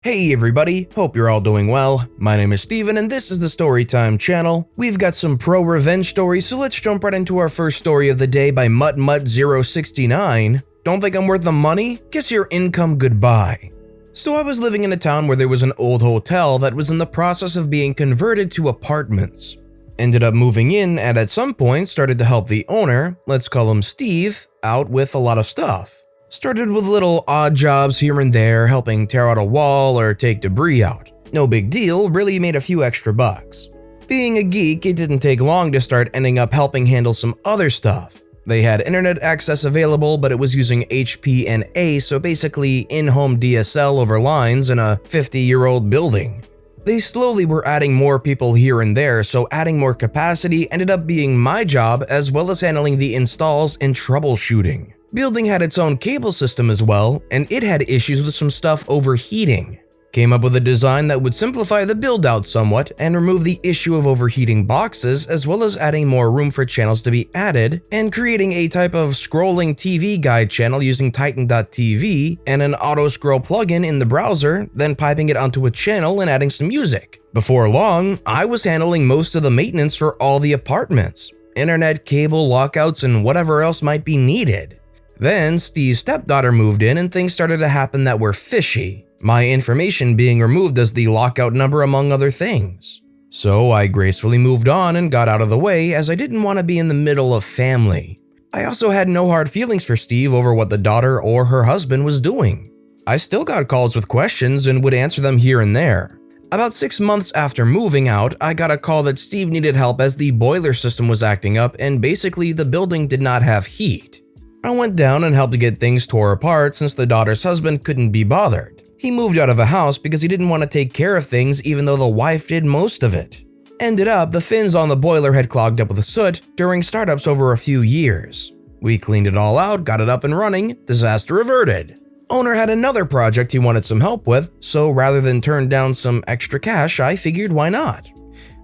Hey everybody, hope you're all doing well. My name is Steven and this is the Storytime channel. We've got some pro-revenge stories, so let's jump right into our first story of the day by MuttMutt069. Don't think I'm worth the money? Kiss your income goodbye. So I was living in a town where there was an old hotel that was in the process of being converted to apartments. Ended up moving in and at some point started to help the owner, let's call him Steve, out with a lot of stuff. Started with little odd jobs here and there, helping tear out a wall or take debris out. No big deal, really made a few extra bucks. Being a geek, it didn't take long to start ending up helping handle some other stuff. They had internet access available, but it was using HPNA, so basically in-home DSL over lines in a 50-year-old building. They slowly were adding more people here and there, so adding more capacity ended up being my job as well as handling the installs and troubleshooting. Building had its own cable system as well, and it had issues with some stuff overheating. Came up with a design that would simplify the build out somewhat and remove the issue of overheating boxes, as well as adding more room for channels to be added, and creating a type of scrolling TV guide channel using Titan.tv and an auto-scroll plugin in the browser, then piping it onto a channel and adding some music. Before long, I was handling most of the maintenance for all the apartments, internet, cable, lockouts, and whatever else might be needed. Then Steve's stepdaughter moved in and things started to happen that were fishy, my information being removed as the lockout number among other things. So I gracefully moved on and got out of the way as I didn't want to be in the middle of family. I also had no hard feelings for Steve over what the daughter or her husband was doing. I still got calls with questions and would answer them here and there. About 6 months after moving out, I got a call that Steve needed help as the boiler system was acting up and basically the building did not have heat. I went down and helped to get things tore apart since the daughter's husband couldn't be bothered. He moved out of the house because he didn't want to take care of things even though the wife did most of it. Ended up, the fins on the boiler had clogged up with soot during startups over a few years. We cleaned it all out, got it up and running, disaster averted. Owner had another project he wanted some help with, so rather than turn down some extra cash, I figured why not.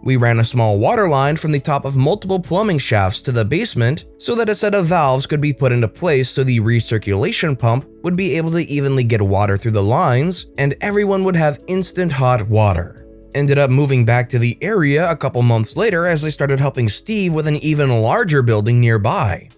We ran a small water line from the top of multiple plumbing shafts to the basement so that a set of valves could be put into place so the recirculation pump would be able to evenly get water through the lines and everyone would have instant hot water. Ended up moving back to the area a couple months later as I started helping Steve with an even larger building nearby.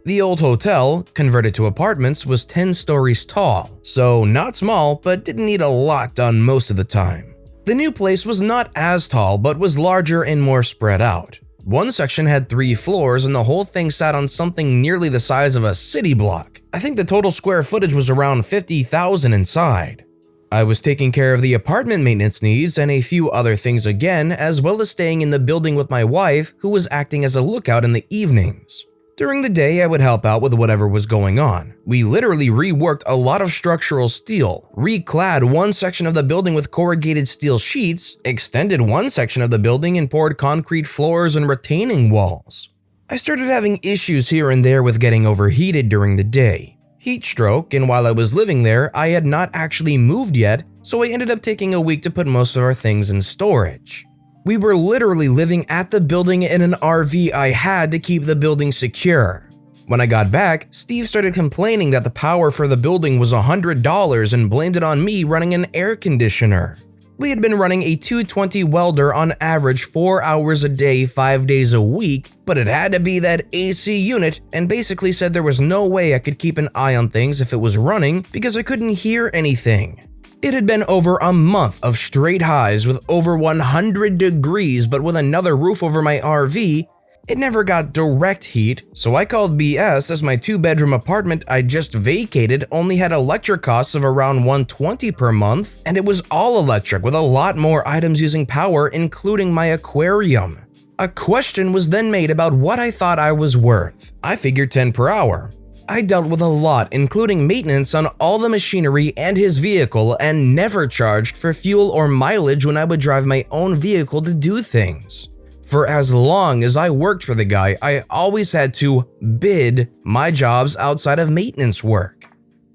The old hotel, converted to apartments, was 10 stories tall, so not small but didn't need a lot done most of the time. The new place was not as tall but was larger and more spread out. One section had 3 floors and the whole thing sat on something nearly the size of a city block. I think the total square footage was around 50,000 inside. I was taking care of the apartment maintenance needs and a few other things again, as well as staying in the building with my wife, who was acting as a lookout in the evenings. During the day, I would help out with whatever was going on. We literally reworked a lot of structural steel, reclad one section of the building with corrugated steel sheets, extended one section of the building and poured concrete floors and retaining walls. I started having issues here and there with getting overheated during the day. Heat stroke, and while I was living there, I had not actually moved yet, so I ended up taking a week to put most of our things in storage. We were literally living at the building in an RV I had to keep the building secure. When I got back, Steve started complaining that the power for the building was $100 and blamed it on me running an air conditioner. We had been running a 220 welder on average 4 hours a day, 5 days a week, but it had to be that AC unit and basically said there was no way I could keep an eye on things if it was running because I couldn't hear anything. It had been over a month of straight highs with over 100 degrees, but with another roof over my RV, it never got direct heat, so I called BS as my 2-bedroom apartment I just vacated only had electric costs of around $120 per month, and it was all electric with a lot more items using power, including my aquarium. A question was then made about what I thought I was worth. I figured 10 per hour. I dealt with a lot, including maintenance on all the machinery and his vehicle, and never charged for fuel or mileage when I would drive my own vehicle to do things. For as long as I worked for the guy, I always had to bid my jobs outside of maintenance work.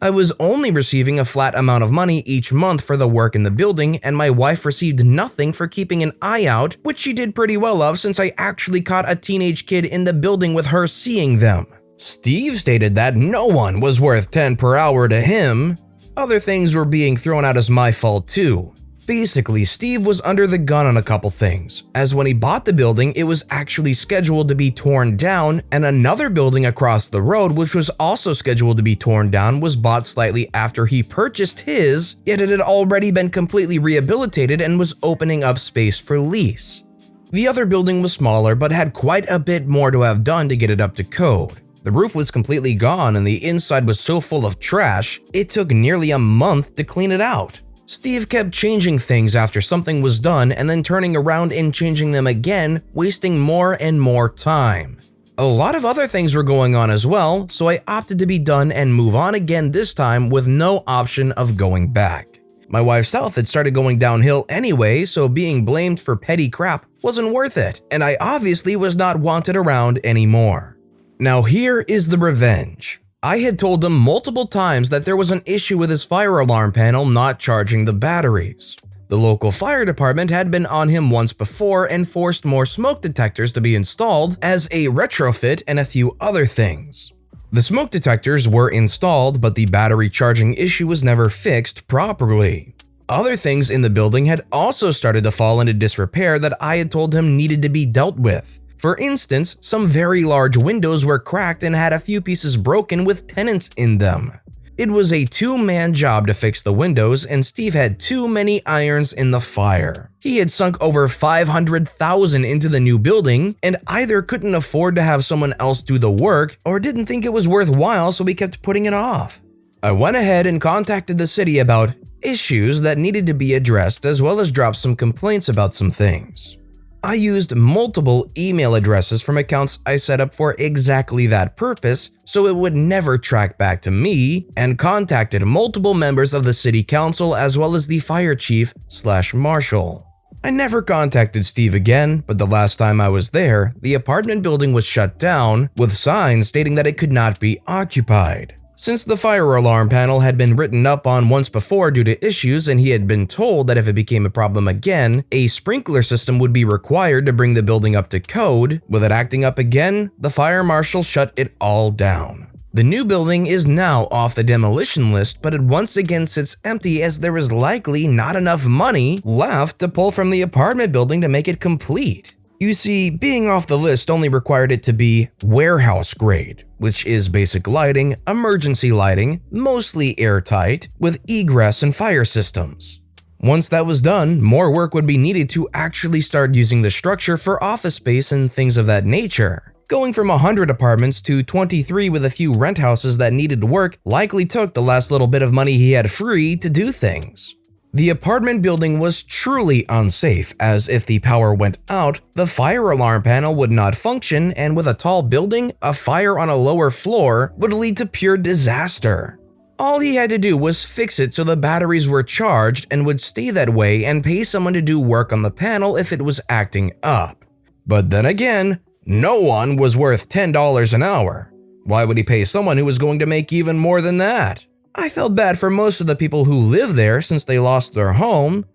I was only receiving a flat amount of money each month for the work in the building, and my wife received nothing for keeping an eye out, which she did pretty well of since I actually caught a teenage kid in the building with her seeing them. Steve stated that no one was worth 10 per hour to him. other things were being thrown out as my fault too. Basically, Steve was under the gun on a couple things, as when he bought the building, it was actually scheduled to be torn down, and another building across the road, which was also scheduled to be torn down, was bought slightly after he purchased his, yet it had already been completely rehabilitated and was opening up space for lease. The other building was smaller, but had quite a bit more to have done to get it up to code. The roof was completely gone and the inside was so full of trash, it took nearly a month to clean it out. Steve kept changing things after something was done and then turning around and changing them again, wasting more and more time. A lot of other things were going on as well, so I opted to be done and move on again, this time with no option of going back. My wife's health had started going downhill anyway, so being blamed for petty crap wasn't worth it, and I obviously was not wanted around anymore. Now here is the revenge. I had told him multiple times that there was an issue with his fire alarm panel not charging the batteries. The local fire department had been on him once before and forced more smoke detectors to be installed as a retrofit and a few other things. The smoke detectors were installed, but the battery charging issue was never fixed properly. Other things in the building had also started to fall into disrepair that I had told him needed to be dealt with. For instance, some very large windows were cracked and had a few pieces broken with tenants in them. It was a two-man job to fix the windows, and Steve had too many irons in the fire. He had sunk over $500,000 into the new building and either couldn't afford to have someone else do the work or didn't think it was worthwhile, so he kept putting it off. I went ahead and contacted the city about issues that needed to be addressed, as well as dropped some complaints about some things. I used multiple email addresses from accounts I set up for exactly that purpose, so it would never track back to me, and contacted multiple members of the city council as well as the fire chief/marshal. I never contacted Steve again, but the last time I was there, the apartment building was shut down with signs stating that it could not be occupied. Since the fire alarm panel had been written up on once before due to issues, and he had been told that if it became a problem again, a sprinkler system would be required to bring the building up to code, with it acting up again, the fire marshal shut it all down. The new building is now off the demolition list, but it once again sits empty as there is likely not enough money left to pull from the apartment building to make it complete. You see, being off the list only required it to be warehouse grade, which is basic lighting, emergency lighting, mostly airtight, with egress and fire systems. Once that was done, more work would be needed to actually start using the structure for office space and things of that nature. Going from 100 apartments to 23 with a few rent houses that needed work likely took the last little bit of money he had free to do things. The apartment building was truly unsafe, as if the power went out, the fire alarm panel would not function, and with a tall building, a fire on a lower floor would lead to pure disaster. All he had to do was fix it so the batteries were charged and would stay that way, and pay someone to do work on the panel if it was acting up. But then again, no one was worth $10 an hour. Why would he pay someone who was going to make even more than that? I felt bad for most of the people who live there since they lost their home,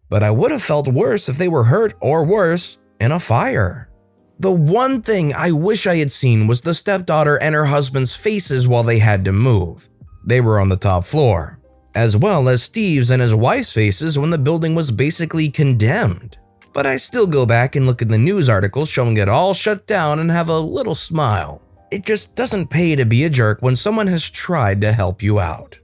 but I would have felt worse if they were hurt or worse in a fire. The one thing I wish I had seen was the stepdaughter and her husband's faces while they had to move. They were on the top floor, as well as Steve's and his wife's faces when the building was basically condemned. But I still go back and look at the news articles showing it all shut down and have a little smile. It just doesn't pay to be a jerk when someone has tried to help you out.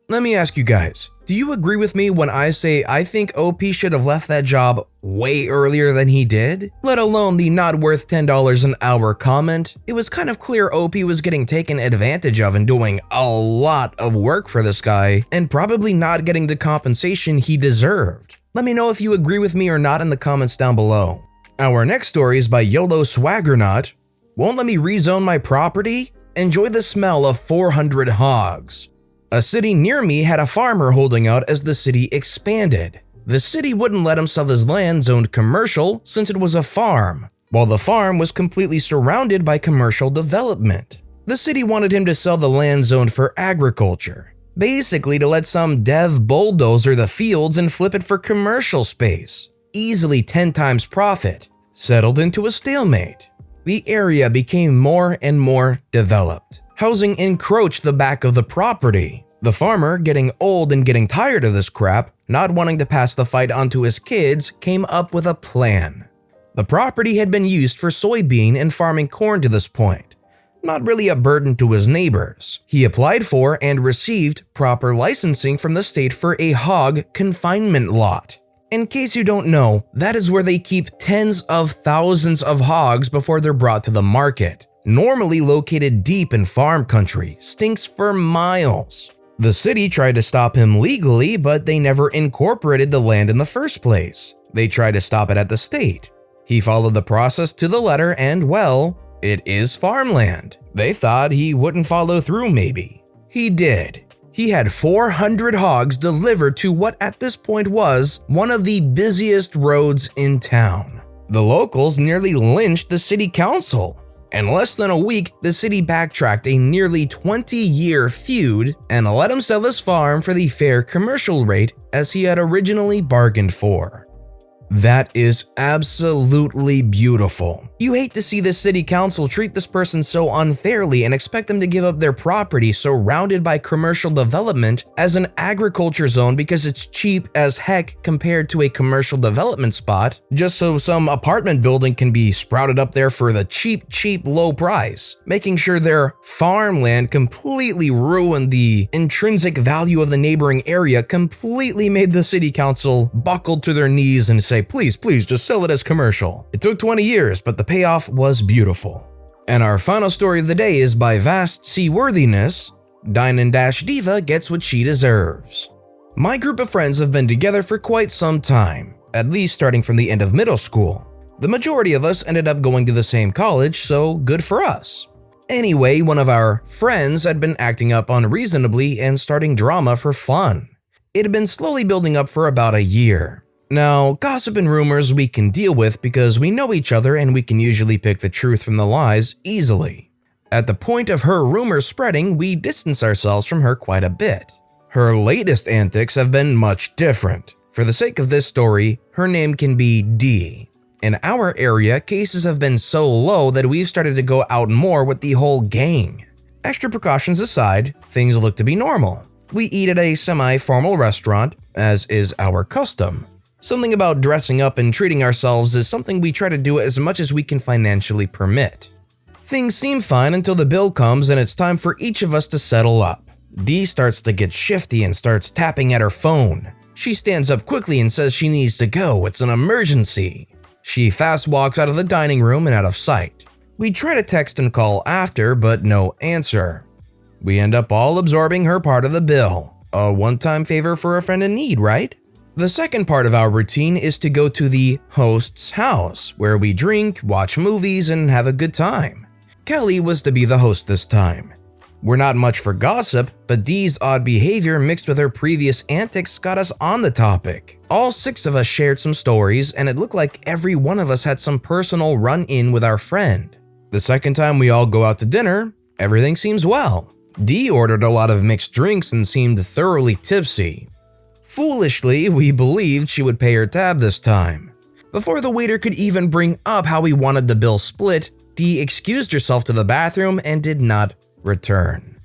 Let me ask you guys, do you agree with me when I say I think OP should have left that job way earlier than he did? Let alone the not worth $10 an hour comment. It was kind of clear OP was getting taken advantage of and doing a lot of work for this guy and probably not getting the compensation he deserved. Let me know if you agree with me or not in the comments down below. Our next story is by yoloswagernaut. Won't let me rezone my property? Enjoy the smell of 400 hogs. A city near me had a farmer holding out as the city expanded. The city wouldn't let him sell his land zoned commercial since it was a farm, while the farm was completely surrounded by commercial development. The city wanted him to sell the land zoned for agriculture, basically to let some dev bulldozer the fields and flip it for commercial space. Easily 10 times profit. Settled into a stalemate. The area became more and more developed. Housing encroached the back of the property. The farmer, getting old and getting tired of this crap, not wanting to pass the fight on to his kids, came up with a plan. The property had been used for soybean and farming corn to this point. Not really a burden to his neighbors. He applied for and received proper licensing from the state for a hog confinement lot. In case you don't know, that is where they keep tens of thousands of hogs before they're brought to the market. Normally located deep in farm country, stinks for miles. The city tried to stop him legally, but they never incorporated the land in the first place. They tried to stop it at the state. He followed the process to the letter and, well, it is farmland. They thought he wouldn't follow through maybe. He did. He had 400 hogs delivered to what at this point was one of the busiest roads in town. The locals nearly lynched the city council. In less than a week, the city backtracked a nearly 20-year feud and let him sell his farm for the fair commercial rate as he had originally bargained for. That is absolutely beautiful. You hate to see the city council treat this person so unfairly and expect them to give up their property surrounded by commercial development as an agriculture zone because it's cheap as heck compared to a commercial development spot, just so some apartment building can be sprouted up there for the cheap low price, making sure their farmland completely ruined the intrinsic value of the neighboring area, completely made the city council buckle to their knees and say, please, just sell it as commercial. It took 20 years, but the payoff was beautiful. And our final story of the day is by Vast Seaworthiness. Dine-and-Dash-Diva gets what she deserves. My group of friends have been together for quite some time, at least starting from the end of middle school. The majority of us ended up going to the same college, so good for us. Anyway, one of our friends had been acting up unreasonably and starting drama for fun. It had been slowly building up for about a year. Now, gossip and rumors we can deal with because we know each other and we can usually pick the truth from the lies easily. At the point of her rumors spreading, we distance ourselves from her quite a bit. Her latest antics have been much different. For the sake of this story, her name can be D. In our area, cases have been so low that we've started to go out more with the whole gang. Extra precautions aside, things look to be normal. We eat at a semi-formal restaurant, as is our custom. Something about dressing up and treating ourselves is something we try to do as much as we can financially permit. Things seem fine until the bill comes and it's time for each of us to settle up. Dee starts to get shifty and starts tapping at her phone. She stands up quickly and says she needs to go, it's an emergency. She fast walks out of the dining room and out of sight. We try to text and call after, but no answer. We end up all absorbing her part of the bill. A one-time favor for a friend in need, right? The second part of our routine is to go to the host's house, where we drink, watch movies, and have a good time. Kelly was to be the host this time. We're not much for gossip, but Dee's odd behavior mixed with her previous antics got us on the topic. All 6 of us shared some stories, and it looked like every one of us had some personal run-in with our friend. The second time we all go out to dinner, everything seems well. Dee ordered a lot of mixed drinks and seemed thoroughly tipsy. Foolishly, we believed she would pay her tab this time. Before the waiter could even bring up how we wanted the bill split, Dee excused herself to the bathroom and did not return.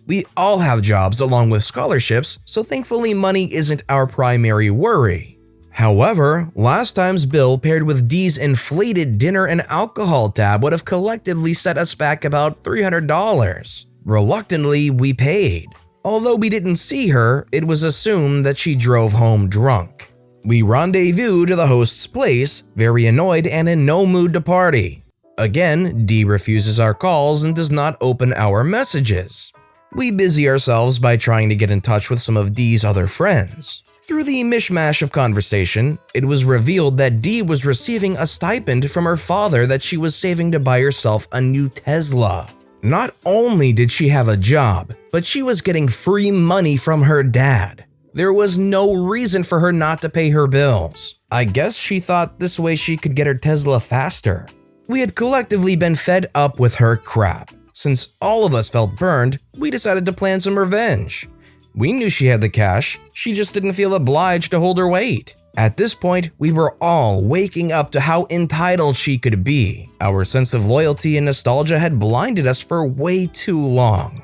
We all have jobs along with scholarships, so thankfully money isn't our primary worry. However, last time's bill paired with Dee's inflated dinner and alcohol tab would have collectively set us back about $300. Reluctantly, we paid. Although we didn't see her, it was assumed that she drove home drunk. We rendezvous to the host's place, very annoyed and in no mood to party. Again, Dee refuses our calls and does not open our messages. We busy ourselves by trying to get in touch with some of Dee's other friends. Through the mishmash of conversation, it was revealed that Dee was receiving a stipend from her father that she was saving to buy herself a new Tesla. Not only did she have a job, but she was getting free money from her dad. There was no reason for her not to pay her bills. I guess she thought this way she could get her Tesla faster. We had collectively been fed up with her crap. Since all of us felt burned, we decided to plan some revenge. We knew she had the cash, she just didn't feel obliged to hold her weight. At this point, we were all waking up to how entitled she could be. Our sense of loyalty and nostalgia had blinded us for way too long.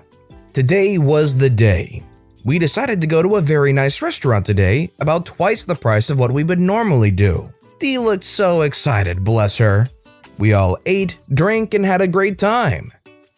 Today was the day. We decided to go to a very nice restaurant today, about twice the price of what we would normally do. Dee looked so excited, bless her. We all ate, drank, and had a great time.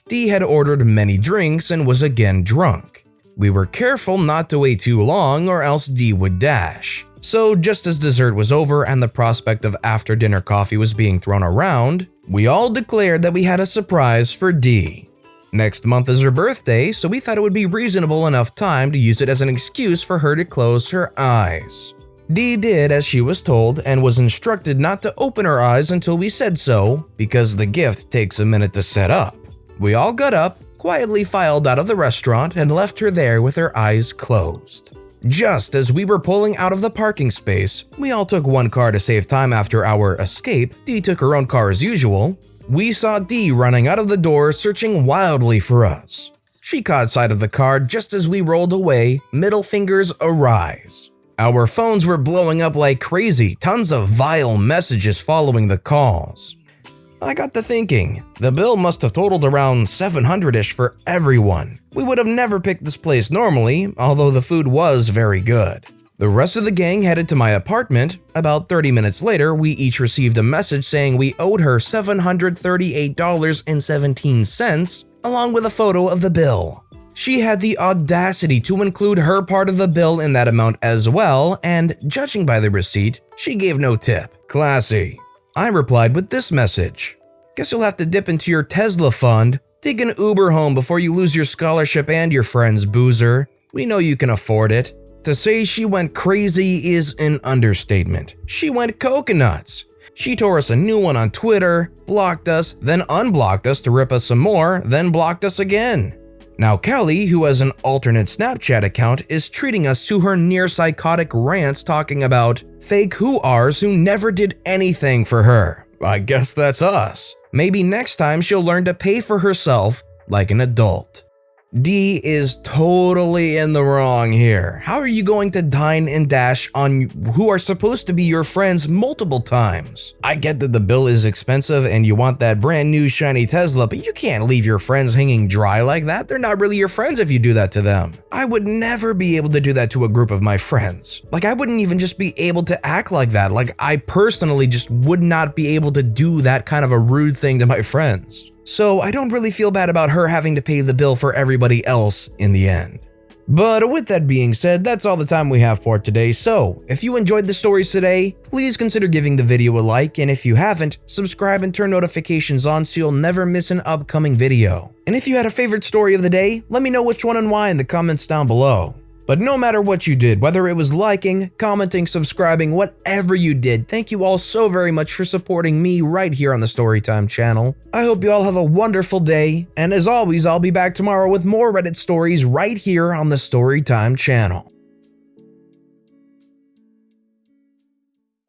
Dee had ordered many drinks and was again drunk. We were careful not to wait too long or else Dee would dash. So just as dessert was over and the prospect of after-dinner coffee was being thrown around, we all declared that we had a surprise for Dee. Next month is her birthday, so we thought it would be reasonable enough time to use it as an excuse for her to close her eyes. Dee did as she was told and was instructed not to open her eyes until we said so, because the gift takes a minute to set up. We all got up, quietly filed out of the restaurant, and left her there with her eyes closed. Just as we were pulling out of the parking space, we all took one car to save time after our escape. Dee took her own car as usual. We saw Dee running out of the door, searching wildly for us. She caught sight of the car just as we rolled away, middle fingers arise. Our phones were blowing up like crazy, tons of vile messages following the calls. I got to thinking, the bill must have totaled around $700-ish for everyone. We would have never picked this place normally, although the food was very good. The rest of the gang headed to my apartment. About 30 minutes later, we each received a message saying we owed her $738.17, along with a photo of the bill. She had the audacity to include her part of the bill in that amount as well, and judging by the receipt, she gave no tip. Classy. I replied with this message. Guess you'll have to dip into your Tesla fund. Take an Uber home before you lose your scholarship and your friend's boozer. We know you can afford it. To say she went crazy is an understatement. She went coconuts. She tore us a new one on Twitter, blocked us, then unblocked us to rip us some more, then blocked us again. Now Kelly, who has an alternate Snapchat account, is treating us to her near-psychotic rants talking about fake who-ars who never did anything for her. I guess that's us. Maybe next time she'll learn to pay for herself like an adult. Dee is totally in the wrong here. How are you going to dine and dash on who are supposed to be your friends multiple times? I get that the bill is expensive and you want that brand new shiny Tesla, but you can't leave your friends hanging dry like that. They're not really your friends if you do that to them. I would never be able to do that to a group of my friends. Like, I wouldn't even just be able to act like that. Like, I personally just would not be able to do that kind of a rude thing to my friends. So I don't really feel bad about her having to pay the bill for everybody else in the end. But with that being said, that's all the time we have for today. So if you enjoyed the stories today, please consider giving the video a like, and if you haven't, subscribe and turn notifications on so you'll never miss an upcoming video. And if you had a favorite story of the day, let me know which one and why in the comments down below. But no matter what you did, whether it was liking, commenting, subscribing, whatever you did, thank you all so very much for supporting me right here on the Storytime channel. I hope you all have a wonderful day, and as always, I'll be back tomorrow with more Reddit stories right here on the Storytime channel.